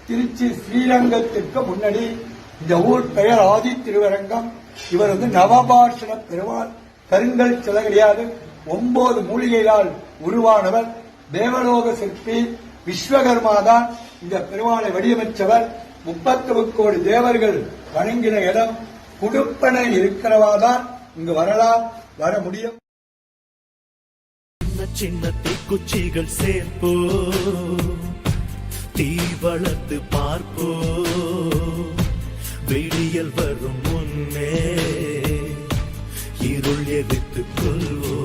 திருச்சி ஸ்ரீரங்கத்திற்கு முன்னாடி இந்த ஊர் பெயர் ஆதி திருவரங்கம். இவர் நவபாஷண பெருமாள். கருங்கல் சிலை கிடையாது. 9 மூலிகைகளால் உருவானவர். தேவலோக சிற்பி விஸ்வகர்மா தான் இந்த பெருமாளை வடிவமைச்சவர். 30 கோடி தேவர்கள் வணங்கின இடம். குடுப்பனை இருக்கிறவாதான் இங்கு வரலாம், வர முடியும். சின்ன தீக்குச்சிகள் சேர்ப்போ, தீ வளர்த்து பார்ப்போ, விடியல் வரும் முன்னே இருள் எதிர்த்து கொள்வோ.